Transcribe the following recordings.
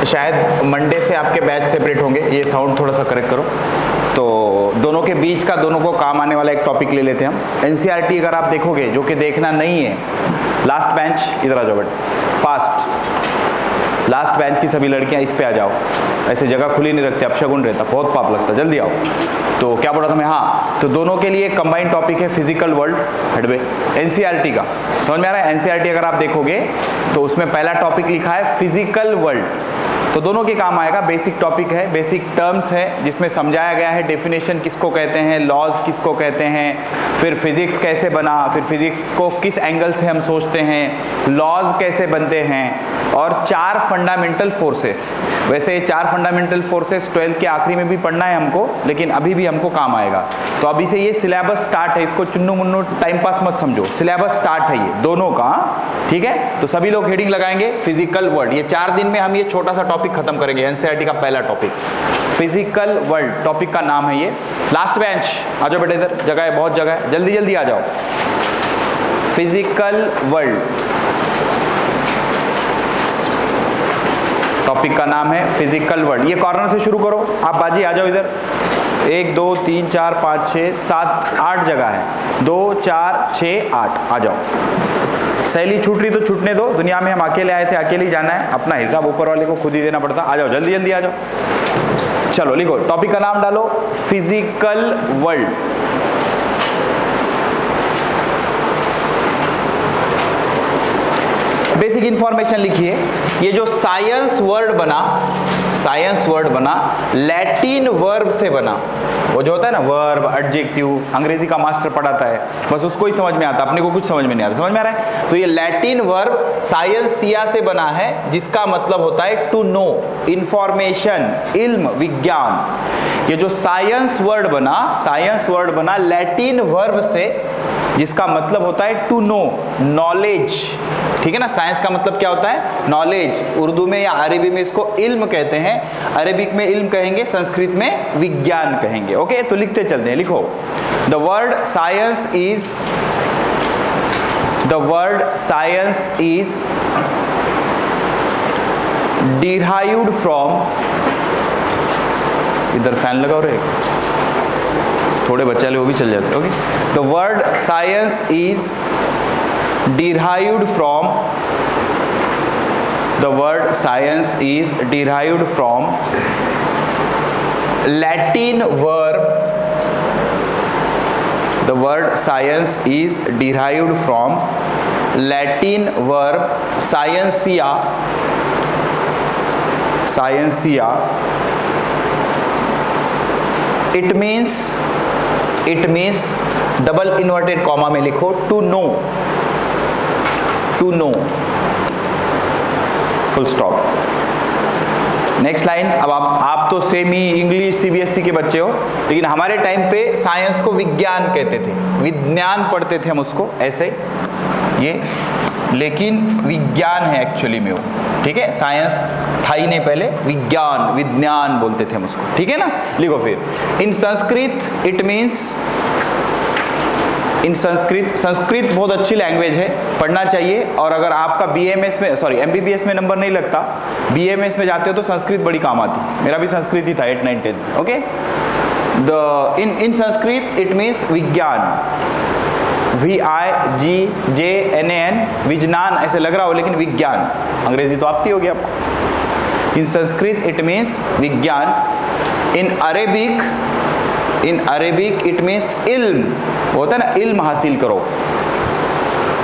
शायद मंडे से आपके बैच सेपरेट होंगे, ये साउंड थोड़ा सा करेक्ट करो। तो दोनों के बीच का, दोनों को काम आने वाला एक टॉपिक ले लेते हैं हम। एनसीईआरटी अगर आप देखोगे, जो कि देखना नहीं है, लास्ट बेंच इधर आ जाओ बेटा, फास्ट। लास्ट बेंच की सभी लड़कियां इस पे आ जाओ, ऐसे जगह खुली नहीं रखते, अपशगुन रहता, बहुत पाप लगता, जल्दी आओ। तो क्या बोला था मैं, हाँ, तो दोनों के लिए कंबाइंड टॉपिक है फिजिकल वर्ल्ड हेडवे एनसीईआरटी का। समझ में आ रहा है? एनसीईआरटी अगर आप देखोगे तो उसमें पहला टॉपिक लिखा है फिजिकल वर्ल्ड, तो दोनों के काम आएगा। बेसिक टॉपिक है, बेसिक टर्म्स है, जिसमें समझाया गया है डेफिनेशन किसको कहते हैं, लॉज किसको कहते हैं, फिर फिजिक्स कैसे बना, फिर फिजिक्स को किस एंगल से हम सोचते हैं, लॉज कैसे बनते हैं, और 4 फंडामेंटल फोर्सेस। वैसे 4 फंडामेंटल फोर्सेस 12th के आखिरी में भी पढ़ना है हमको, लेकिन अभी भी हमको काम आएगा। तो अभी से ये सिलेबस स्टार्ट है, इसको चुन्नू मुन्नू टाइम पास मत समझो, सिलेबस स्टार्ट है ये दोनों का, ठीक है। तो सभी लोग हेडिंग लगाएंगे फिजिकल वर्ल्ड। ये 4 दिन में हम ये छोटा सा टॉपिक खत्म करेंगे, एनसीईआरटी का पहला टॉपिक फिजिकल वर्ल्ड टॉपिक का नाम है ये। लास्ट बेंच आ जाओ बेटा, इधर जगह है, बहुत जगह है, जल्दी जल्दी आ जाओ। फिजिकल वर्ल्ड टॉपिक का नाम है फिजिकल वर्ल्ड। ये कॉर्नर से शुरू करो, आप बाजी आ जाओ इधर। 1 2 3 4 5 6 7 8 जगह है, 2 4 6 8 आ जाओ। सहेली छूट रही तो छूटने दो, दुनिया में हम अकेले आए थे, अकेले ही जाना है, अपना हिसाब ऊपर वाले को खुद ही देना पड़ता। आ जाओ जल्दी जल्दी आ जाओ, चलो लिखो, टॉपिक का नाम डालो फिजिकल वर्ल्ड। बेसिक इंफॉर्मेशन लिखिए। ये जो साइंस वर्ड बना लैटिन वर्ब से बना। वो जो होता है ना वर्ब, एडजेक्टिव, अंग्रेजी का मास्टर पढ़ाता है, बस उसको ही समझ में आता, अपने को कुछ समझ में नहीं आता। समझ में आ रहा है? तो ये लैटिन वर्ब साइंसिया से बना है, जिसका मतलब होता है टू नो, इंफॉर्मेशन, इल्म, विज्ञान। ये जो साइंस वर्ड बना लैटिन वर्ब से, जिसका मतलब होता है टू नो, नॉलेज। ठीक है ना? साइंस का मतलब क्या होता है? नॉलेज। उर्दू में या अरबी में इसको इल्म कहते हैं, अरबिक में इल्म कहेंगे, संस्कृत में विज्ञान कहेंगे। ओके, तो लिखते चलते हैं, लिखो। The word science is derived from, इधर फैन लगाओ रे, थोड़े बच्चे वाले वो भी चल जाते। Okay, the word science is derived from Latin verb. The word science is derived from Latin verb scientia. It means double inverted comma में लिखो to know, full stop. Next line. अब आप तो सेमी इंग्लिश सीबीएसई के बच्चे हो, लेकिन हमारे टाइम पे साइंस को विज्ञान कहते थे, विज्ञान पढ़ते थे हम उसको ऐसे ये, लेकिन विज्ञान है एक्चुअली में वो। ठीक है, साइंस था ही नहीं पहले, विज्ञान बोलते थे हम उसको। ठीक है ना? लिखो फिर। इन संस्कृत इट मीन्स, संस्कृत बहुत अच्छी लैंग्वेज है, पढ़ना चाहिए। और अगर आपका एमबीबीएस में नंबर नहीं लगता, बीएमएस में जाते हो तो संस्कृत बड़ी काम आती। मेरा भी संस्कृत ही था 8, 9, 10। Okay, in Sanskrit it means विज्ञान, VIGJNAN, विज्ञान ऐसे लग रहा हो, लेकिन विज्ञान, अंग्रेजी तो आती होगी आपको। इन संस्कृत इट मीन्स विज्ञान। इन अरेबिक इट मीन्स इल्म, होता है ना, इल्म हासिल करो,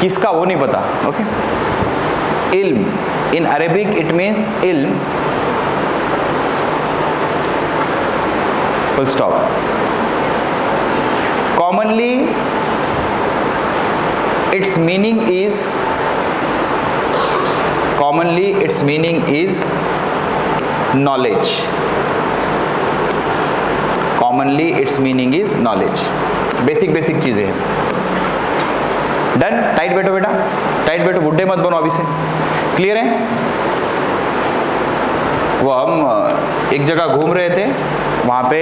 किसका वो नहीं पता। ओके, इल्म, इन अरेबिक इट मीन्स इल्म, full stop. Commonly its meaning is knowledge. Commonly its meaning is knowledge. Basic चीजें हैं। डन? टाइट बैठो बेटा, टाइट बैठो, बुड्ढे मत बनो अभी से। क्लियर है? वो हम एक जगह घूम रहे थे, वहां पे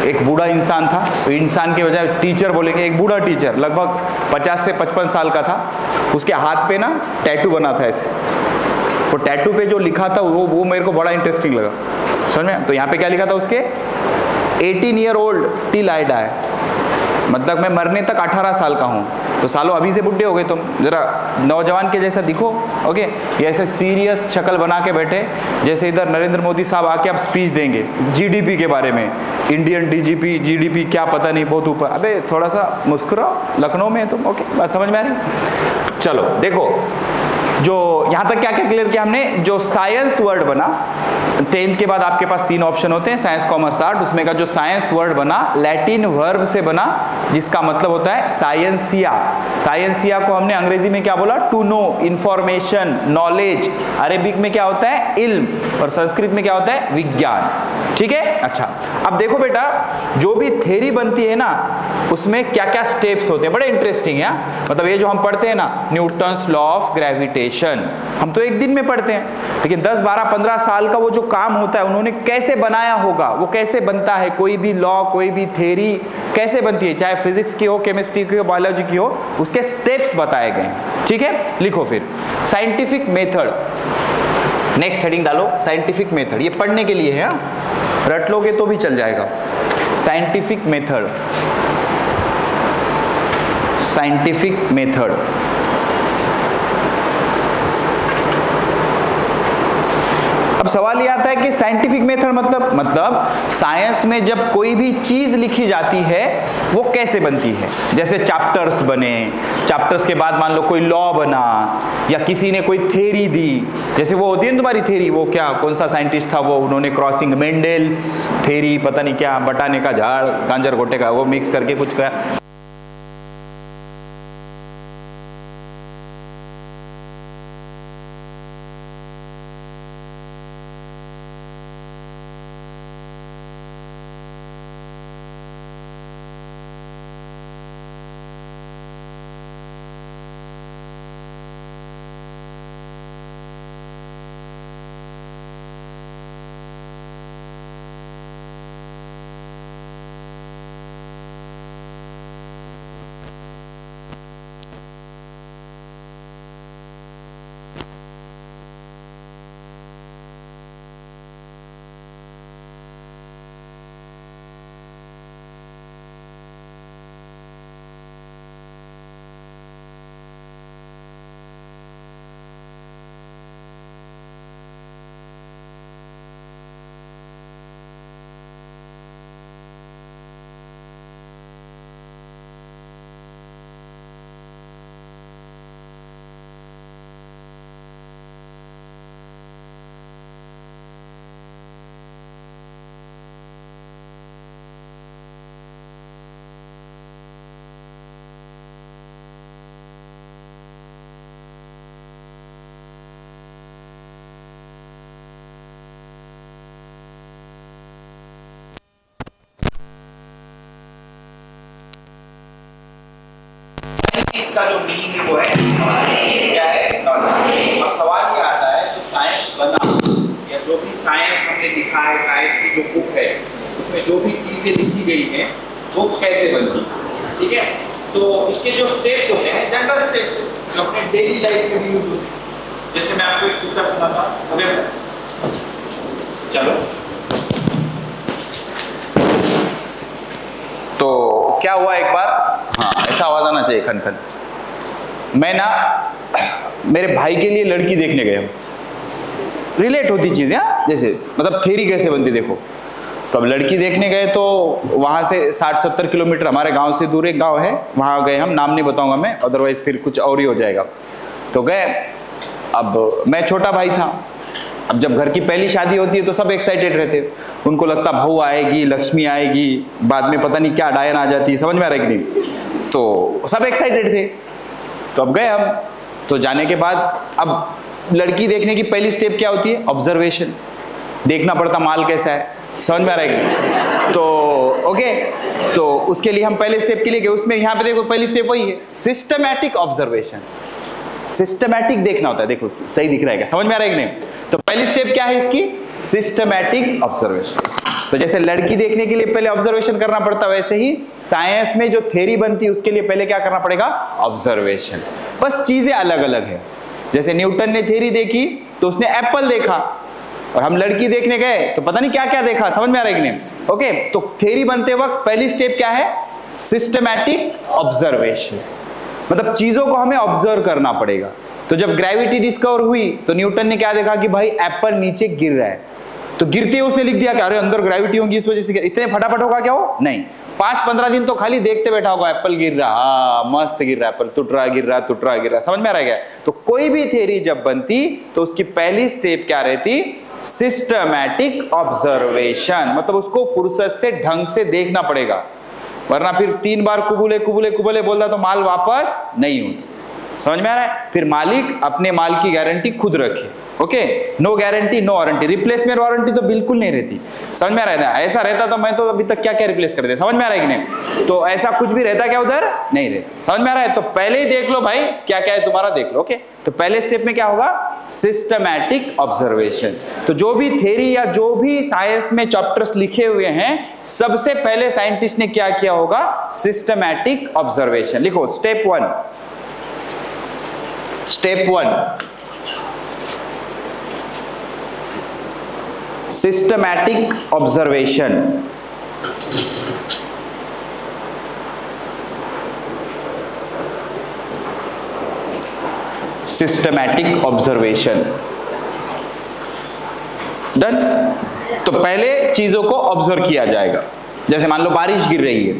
एक बूढ़ा इंसान था, तो इंसान के बजाय टीचर बोलेंगे, एक बूढ़ा टीचर लगभग 50 से 55 साल का था। उसके हाथ पे ना टैटू बना था ऐसे, वो टैटू पे जो लिखा था वो मेरे को बड़ा इंटरेस्टिंग लगा, समझ में? तो यहाँ पे क्या लिखा था उसके, 18 year old till I die, मतलब मैं मरने तक 18 साल का हूँ। तो सालों अभी से बुढ़े हो गए तुम, जरा नौजवान के जैसा दिखो। ओके, ये ऐसे सीरियस शक्ल बना के बैठे जैसे इधर नरेंद्र मोदी साहब आके अब स्पीच देंगे जीडीपी के बारे में, इंडियन डीजीपी जीडीपी क्या पता नहीं बहुत ऊपर। अबे थोड़ा सा मुस्कुराओ, लखनऊ में तुम। ओके, बात समझ में आ रही? चलो देखो, जो यहाँ तक क्या क्या क्लियर किया हमने, जो साइंस वर्ड बना 10th के बाद आपके पास 3 ऑप्शन होते हैं, साइंस कॉमर्स आर्ट, उसमें का जो साइंस वर्ड बना लैटिन वर्ब से बना जिसका मतलब होता है साइंसिया। साइंसिया को हमने अंग्रेजी में क्या बोला, to know, information, knowledge. Arabic में क्या होता है, इल्म, और संस्कृत में क्या होता है, विज्ञान। ठीक है, अच्छा अब देखो बेटा, जो भी थ्योरी बनती है ना उसमें क्या क्या स्टेप्स होते हैं, बड़े इंटरेस्टिंग है। मतलब ये जो हम पढ़ते हैं ना, न्यूटन्स लॉ ऑफ ग्रेविटेशन, हम तो एक दिन में पढ़ते हैं, लेकिन 10, 12, 15 साल का वो जो काम होता है उन्होंने कैसे बनाया होगा, वो कैसे बनता है, कोई भी लॉ, कोई भी थ्योरी कैसे बनती है, चाहे फिजिक्स की हो, केमिस्ट्री की हो, बायोलॉजी की हो, उसके स्टेप्स बताए गए। ठीक है, लिखो फिर साइंटिफिक मेथड, नेक्स्ट हेडिंग डालो साइंटिफिक मेथड। ये पढ़ने के लिए है, रट लोगे तो भी चल जाएगा। Scientific method, scientific method. अब सवाल ये आता है कि साइंटिफिक मेथड मतलब साइंस में जब कोई भी चीज लिखी जाती है वो कैसे बनती है। जैसे चैप्टर्स बने, चैप्टर्स के बाद मान लो कोई लॉ बना, या किसी ने कोई थ्योरी दी, जैसे वो होती है ना तुम्हारी थ्योरी, वो क्या, कौन सा साइंटिस्ट था वो, उन्होंने क्रॉसिंग मेंडल्स थ्योरी, पता नहीं क्या, बटाने का झाड़, गांजर घोटे का, वो मिक्स करके कुछ क्या। इसका जो मीनिंग है वो है क्या है, नॉलेज। अब सवाल ये आता है जो साइंस बना, या जो भी साइंस हमने लिखा है, साइंस की जो बुक है उसमें जो भी चीजें लिखी गई हैं वो कैसे बनी। ठीक है, तो इसके जो स्टेप्स होते हैं, जनरल स्टेप्स जो अपने डेली लाइफ में भी यूज होते हैं। जैसे मैं आपको एक किस्सा सुनाता हूं, चलो। तो क्या हुआ एक बार, हाँ ऐसा आवाज आना चाहिए, खन खन। मैं ना मेरे भाई के लिए लड़की देखने गया हूँ, रिलेट होती चीजें, जैसे मतलब थ्योरी कैसे बनती देखो। तो अब लड़की देखने गए तो वहां से 60-70 किलोमीटर हमारे गांव से दूर एक गांव है, वहां गए हम, नाम नहीं बताऊंगा मैं, अदरवाइज फिर कुछ और ही हो जाएगा। तो गए, अब मैं छोटा भाई था। अब जब घर की पहली शादी होती है तो सब एक्साइटेड रहते, उनको लगता बहू आएगी, लक्ष्मी आएगी, बाद में पता नहीं क्या डायन आ जाती है, समझ में आ रहा है कि नहीं। तो सब एक्साइटेड थे। तो अब गए हम, तो जाने के बाद अब लड़की देखने की पहली स्टेप क्या होती है, ऑब्जर्वेशन, देखना पड़ता माल कैसा है, समझ में आ रहा है कि नहीं। तो ओके, तो उसके लिए हम पहले स्टेप के लिए गए, उसमें यहाँ पे देखो पहली स्टेप वही है, सिस्टमैटिक ऑब्जर्वेशन। सिस्टमैटिक देखना होता है, देखो सही दिख रहा है क्या, समझ में आ रहा है कि नहीं। तो पहली स्टेप क्या है इसकी, सिस्टमैटिक ऑब्जर्वेशन। तो जैसे लड़की देखने के लिए पहले ऑब्जर्वेशन करना पड़ता, वैसे ही साइंस में जो थ्योरी बनती है उसके लिए पहले क्या करना पड़ेगा, ऑब्जर्वेशन। बस चीजें अलग अलग है। जैसे न्यूटन ने थ्योरी देखी तो उसने एप्पल देखा, और हम लड़की देखने गए तो पता नहीं क्या क्या देखा, समझ में आ रहा है कि नहीं? ओके, तो थ्योरी बनते वक्त पहली स्टेप क्या है? सिस्टमैटिक ऑब्जर्वेशन, मतलब चीजों को हमें ऑब्जर्व करना पड़ेगा। तो जब ग्रेविटी डिस्कवर हुई तो न्यूटन ने क्या देखा कि भाई एप्पल नीचे गिर रहा है, तो गिरते ही उसने लिख दिया कि अरे अंदर ग्रेविटी होगी इस वजह से। इतने फटाफट होगा क्या वो? नहीं, 5-15 दिन तो खाली देखते बैठा होगा, एप्पल गिर रहा, मस्त गिर रहा, एप्पल टूट रहा, गिर रहा, टूट रहा, गिर रहा। समझ में आ रहा है क्या? तो कोई भी थ्योरी जब बनती तो उसकी पहली स्टेप क्या रहती? सिस्टमैटिक ऑब्जर्वेशन, मतलब उसको फुर्सत से ढंग से देखना पड़ेगा, वरना फिर 3 बार कुबुले कुबुले कुबुले बोलता तो माल वापस नहीं होता। समझ में आ रहा है? फिर मालिक अपने माल की गारंटी खुद रखे। Okay, no guarantee no warranty, replacement warranty तो बिल्कुल नहीं रहती। समझ में आ रहा है? ऐसा रहता तो मैं तो अभी तक क्या क्या रिप्लेस कर देता। समझ में आ रहा है कि नहीं? तो ऐसा कुछ भी रहता क्या उधर? नहीं रहता। समझ में आ रहा है? तो पहले ही देख लो भाई क्या क्या है तुम्हारा, देख लो। ओके, तो पहले स्टेप में क्या होगा? Systematic observation. तो जो भी थ्योरी या जो भी साइंस में चैप्टर्स लिखे हुए हैं, सबसे पहले साइंटिस्ट ने क्या किया होगा? Systematic observation. लिखो step 1। Step 1 systematic observation. Systematic observation done. तो पहले चीजों को ऑब्जर्व किया जाएगा। जैसे मान लो बारिश गिर रही है,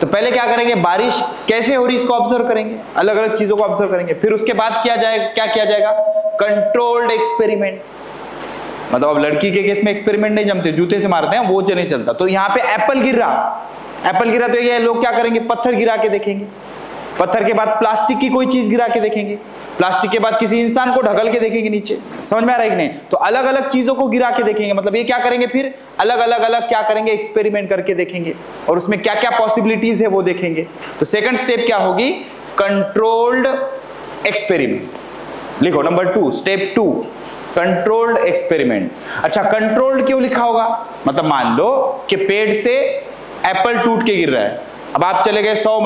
तो पहले क्या करेंगे? बारिश कैसे हो रही इसको ऑब्जर्व करेंगे, अलग अलग चीजों को ऑब्जर्व करेंगे। फिर उसके बाद क्या किया जाएगा? Controlled experiment. मतलब अब लड़की के केस में एक्सपेरिमेंट नहीं जमते, जूते से मारते हैं, वो नहीं चलता। तो यहाँ पे एप्पल गिर रहा तो ये लोग क्या करेंगे? पत्थर गिरा के देखेंगे, पत्थर के बाद प्लास्टिक की कोई चीज गिरा के देखेंगे, प्लास्टिक के बाद किसी इंसान को ढकल के देखेंगे नीचे। समझ में आ रहा है कि नहीं? तो अलग अलग चीजों को गिरा के देखेंगे, मतलब ये क्या करेंगे? फिर अलग अलग क्या करेंगे? एक्सपेरिमेंट करके देखेंगे, और उसमें क्या क्या पॉसिबिलिटीज है वो देखेंगे। तो सेकंड स्टेप क्या होगी? Controlled experiment. लिखो नंबर 2, स्टेप 2 कंट्रोल्ड एक्सपेरिमेंट। अच्छा, कंट्रोल्ड क्यों लिखा होगा? मतलब मान लो कि पेड़ से एप्पल टूट के गिर रहा है, अब आप चले गए 100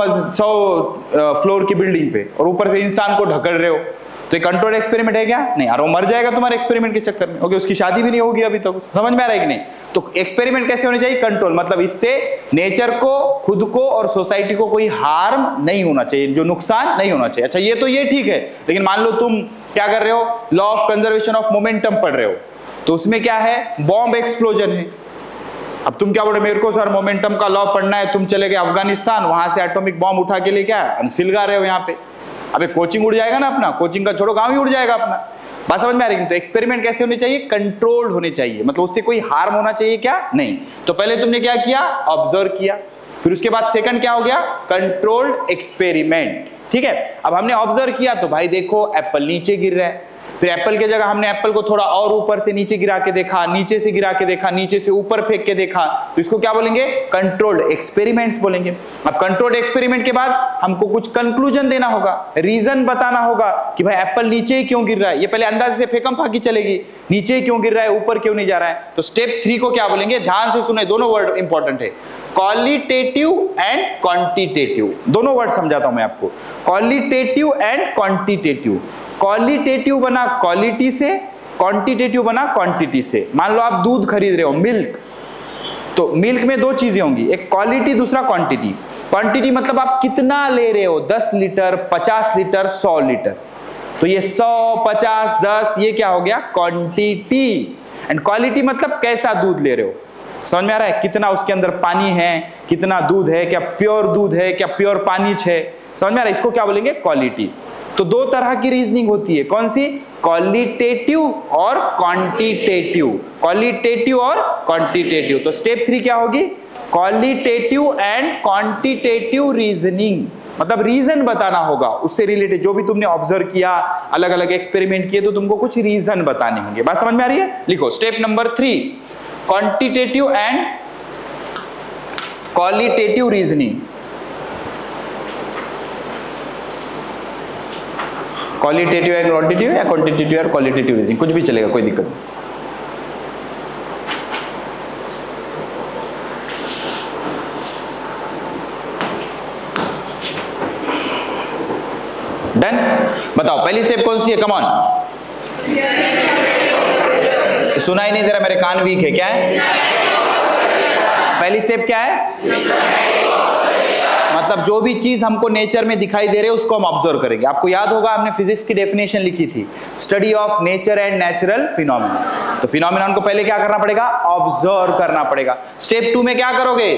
फ्लोर की बिल्डिंग पे और ऊपर से इंसान को ढकल रहे हो, तो ये कंट्रोल्ड एक्सपेरिमेंट है क्या? नहीं यार, वो मर जाएगा तुम्हारे एक्सपेरिमेंट के चक्कर में। ओके, उसकी शादी भी नहीं होगी अभी तक। समझ में आ रहा है कि नहीं? तो एक्सपेरिमेंट कैसे होने चाहिए? कंट्रोल, मतलब इससे नेचर को, खुद को और सोसाइटी को कोई हार्म नहीं होना चाहिए, जो नुकसान नहीं होना चाहिए। अच्छा, ये ठीक है, लेकिन मान लो तुम क्या कर रहे हो? Law of conservation of momentum पढ़ रहे हो, तो उसमें क्या है? बॉम्ब एक्सप्लोजन है। अब तुम क्या बोले? मेरे को सर मोमेंटम का लॉ पढ़ना है। तुम चले गए अफगानिस्तान, वहां से एटॉमिक बॉम्ब उठा के लेके आए, सिलगा रहे हो यहाँ पे। अबे कोचिंग उड़ जाएगा ना अपना, कोचिंग का छोड़ो, गांव ही उड़ जाएगा अपना। बात समझ में आ रही है? तो एक्सपेरिमेंट कैसे होने चाहिए? कंट्रोल्ड होने चाहिए, मतलब उससे कोई हार्म होना चाहिए क्या? नहीं। तो पहले तुमने क्या किया? ऑब्जर्व किया। फिर उसके बाद सेकंड क्या हो गया? Controlled experiment. ठीक है, अब हमने ऑब्जर्व किया तो भाई देखो एप्पल नीचे गिर रहा है, फिर एप्पल के जगह हमने एप्पल को थोड़ा और ऊपर से नीचे गिरा के देखा, नीचे से गिरा के देखा, नीचे से ऊपर फेंक के देखा, तो इसको क्या बोलेंगे? कंट्रोल्ड एक्सपेरिमेंट्स बोलेंगे। अब कंट्रोल्ड एक्सपेरिमेंट के बाद हमको कुछ कंक्लूजन देना होगा, रीजन बताना होगा कि भाई एप्पल नीचे क्यों गिर रहा है। ये पहले अंदाजे से फेंकम फाकी चलेगी, नीचे क्यों गिर रहा है, ऊपर क्यों नहीं जा रहा है। तो स्टेप 3 को क्या बोलेंगे? ध्यान से सुने, दोनों वर्ड इंपॉर्टेंट है, क्वालिटेटिव एंड क्वांटिटेटिव। दोनों वर्ड समझाता हूं मैं आपको, क्वालिटेटिव एंड क्वांटिटेटिव। क्वालिटेटिव बना क्वालिटी से, क्वांटिटेटिव बना क्वांटिटी से। मान लो आप दूध खरीद रहे हो, मिल्क, तो मिल्क में 2 चीजें होंगी, एक क्वालिटी, दूसरा क्वांटिटी। क्वांटिटी मतलब आप कितना ले रहे हो, 10 लीटर, 50 लीटर, 100 लीटर। तो ये 100, 50, 10, ये क्या हो गया? क्वांटिटी। एंड क्वालिटी मतलब कैसा दूध ले रहे हो। समझ में आ रहा है? कितना उसके अंदर पानी है, कितना दूध है, क्या प्योर दूध है, क्या प्योर पानी है। समझ में आ रहा है? इसको क्या बोलेंगे? क्वालिटी। तो 2 तरह की रीजनिंग होती है, कौन सी? क्वालिटेटिव और क्वांटिटेटिव। क्वालिटेटिव और क्वांटिटेटिव। तो स्टेप 3 क्या होगी? क्वालिटेटिव एंड क्वांटिटेटिव रीजनिंग, मतलब रीजन बताना होगा उससे रिलेटेड, जो भी तुमने ऑब्जर्व किया, अलग अलग एक्सपेरिमेंट किए, तो तुमको कुछ रीजन बताने होंगे। बात समझ में आ रही है? लिखो step number 3, quantitative and qualitative reasoning. Qualitative या क्वांटिटेटिव, या क्वांटिटेटिव या क्वालिटेटिव रीजनिंग, कुछ भी चलेगा, कोई दिक्कत नहीं। डन? बताओ पहली स्टेप कौन सी है? Come on. सुनाई नहीं दे रहा, मेरे कान वीक है, क्या है? पहली स्टेप क्या है? मतलब जो भी चीज हमको नेचर में दिखाई दे रहे है उसको हम ऑब्जर्व करेंगे। आपको याद होगा हमने फिजिक्स की डेफिनेशन लिखी थी, study of nature and natural phenomena. तो फिनोमेनन को पहले क्या करना पड़ेगा? ऑब्जर्व करना पड़ेगा। स्टेप 2 में क्या करोगे?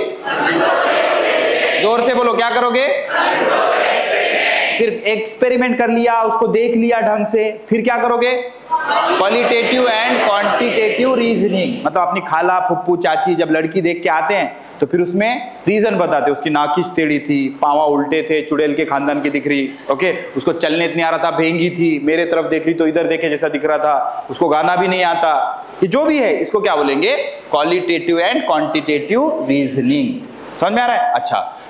जोर से बोलो, क्या करोगे? फिर एक्सपेरिमेंट कर लिया, उसको देख लिया ढंग से, फिर क्या करोगे? Qualitative and quantitative reasoning. मतलब अपनी खाला, फुप्पू, चाची जब लड़की देख के आते हैं तो फिर उसमें रीजन बताते, उसकी नाकिश टेढ़ी थी, पावा उल्टे थे, चुड़ैल के खानदान की दिख रही, ओके, उसको चलने इतनी आ रहा था, भेंगी थी, मेरे तरफ देख रही तो इधर देखे जैसा दिख रहा था, उसको गाना भी नहीं आता, ये जो भी है इसको क्या बोलेंगे? Qualitative and quantitative reasoning. समझ में आ रहा है? अच्छा,